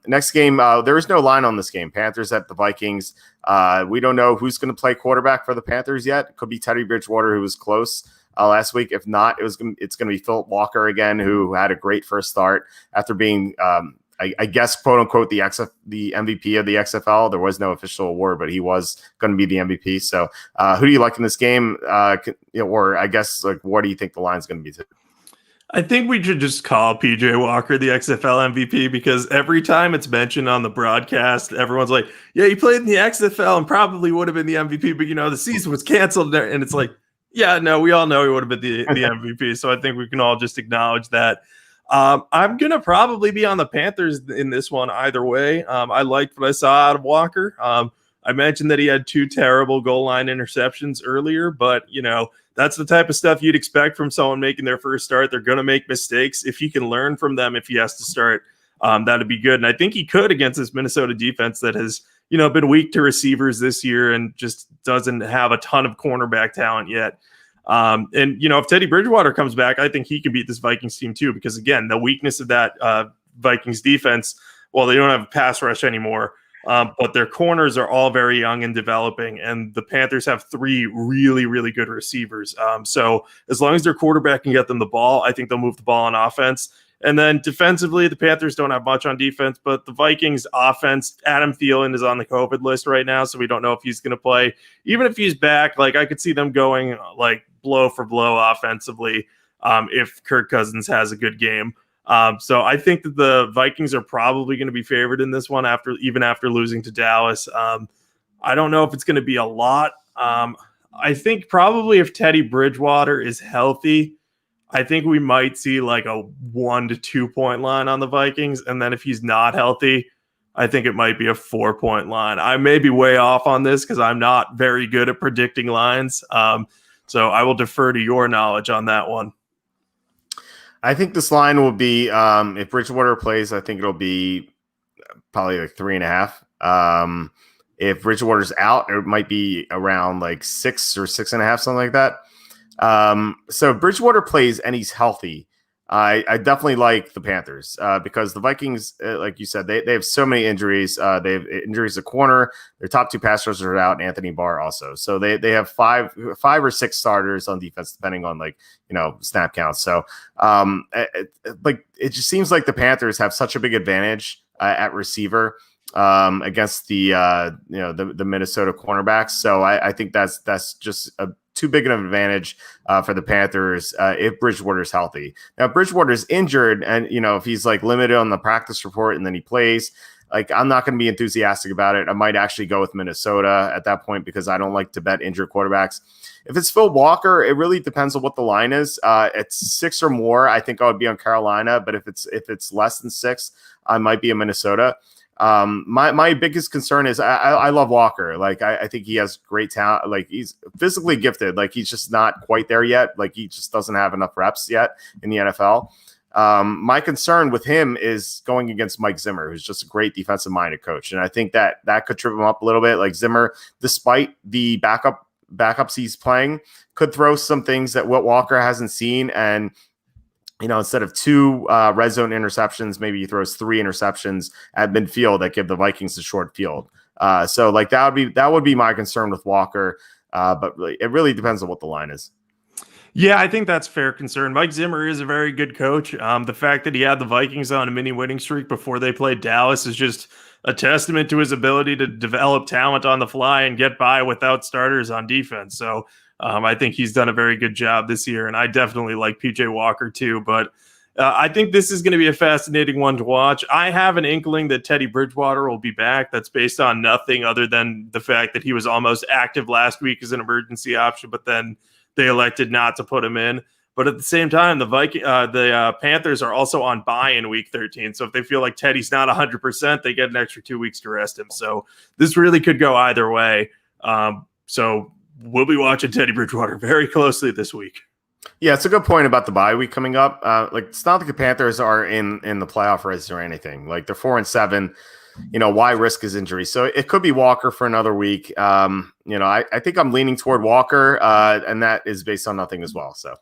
Next game, there is no line on this game. Panthers at the Vikings. We don't know who's going to play quarterback for the Panthers yet. It could be Teddy Bridgewater, who was close last week. If not, it's going to be Philip Walker again, who had a great first start after being, I guess, quote unquote, the MVP of the XFL. There was no official award, but he was going to be the MVP. So, who do you like in this game? Or I guess, like, what do you think the line's going to be? I think we should just call PJ Walker the XFL MVP, because every time it's mentioned on the broadcast, everyone's like, yeah, he played in the XFL and probably would have been the MVP, but the season was canceled. And it's like, yeah, no, we all know he would have been the MVP. So I think we can all just acknowledge that. I'm going to probably be on the Panthers in this one either way. I liked what I saw out of Walker. I mentioned that he had 2 terrible goal line interceptions earlier, but, that's the type of stuff you'd expect from someone making their first start. They're going to make mistakes. If he can learn from them, if he has to start, that'd be good. And I think he could against this Minnesota defense that has, been weak to receivers this year and just doesn't have a ton of cornerback talent yet. If Teddy Bridgewater comes back, I think he can beat this Vikings team too, because again, the weakness of that Vikings defense, well, they don't have a pass rush anymore. But their corners are all very young and developing, and the Panthers have 3 really, really good receivers. So as long as their quarterback can get them the ball, I think they'll move the ball on offense. And then defensively, the Panthers don't have much on defense, but the Vikings offense, Adam Thielen is on the COVID list right now, so we don't know if he's going to play. Even if he's back, I could see them going blow for blow offensively if Kirk Cousins has a good game. So I think that the Vikings are probably going to be favored in this one even after losing to Dallas. I don't know if it's going to be a lot. I think probably if Teddy Bridgewater is healthy, I think we might see a 1 to 2 point line on the Vikings. And then if he's not healthy, I think it might be a 4-point line. I may be way off on this because I'm not very good at predicting lines. So I will defer to your knowledge on that one. I think this line will be, if Bridgewater plays, I think it'll be probably 3.5. If Bridgewater's out, it might be around 6 or 6.5, something like that. So if Bridgewater plays and he's healthy, I definitely like the Panthers because the Vikings, like you said, they have so many injuries. They have injuries at corner. Their top 2 pass rushers are out, and Anthony Barr also. So they have 5 or 6 starters on defense, depending on snap counts. So it just seems like the Panthers have such a big advantage at receiver against the Minnesota cornerbacks. So I think that's just too big of an advantage for the Panthers if Bridgewater's healthy. Now, if Bridgewater's injured and, if he's limited on the practice report and then he plays, I'm not going to be enthusiastic about it. I might actually go with Minnesota at that point because I don't like to bet injured quarterbacks. If it's Phil Walker, it really depends on what the line is. At 6 or more, I think I would be on Carolina, but if it's less than 6, I might be in Minnesota. My biggest concern is I love Walker. I think he has great talent. He's physically gifted. He's just not quite there yet. He just doesn't have enough reps yet in the NFL. My concern with him is going against Mike Zimmer, who's just a great defensive minded coach. And I think that could trip him up a little bit. Zimmer, despite the backups he's playing, could throw some things that Walker hasn't seen. And instead of 2 red zone interceptions, maybe he throws 3 interceptions at midfield that give the Vikings a short field. So that would be my concern with Walker. But it really depends on what the line is. Yeah, I think that's fair concern. Mike Zimmer is a very good coach. The fact that he had the Vikings on a mini winning streak before they played Dallas is just a testament to his ability to develop talent on the fly and get by without starters on defense. So I think he's done a very good job this year, and I definitely like PJ Walker too. But I think this is going to be a fascinating one to watch. I have an inkling that Teddy Bridgewater will be back. That's based on nothing other than the fact that he was almost active last week as an emergency option, but then they elected not to put him in. But at the same time, the Panthers are also on bye in week 13. So if they feel like Teddy's not 100%, they get an extra 2 weeks to rest him. So this really could go either way. So we'll be watching Teddy Bridgewater very closely this week. Yeah, it's a good point about the bye week coming up. It's not like the Panthers are in the playoff race or anything. They're 4-7. Why risk his injury? So it could be Walker for another week. I think I'm leaning toward Walker, and that is based on nothing as well. So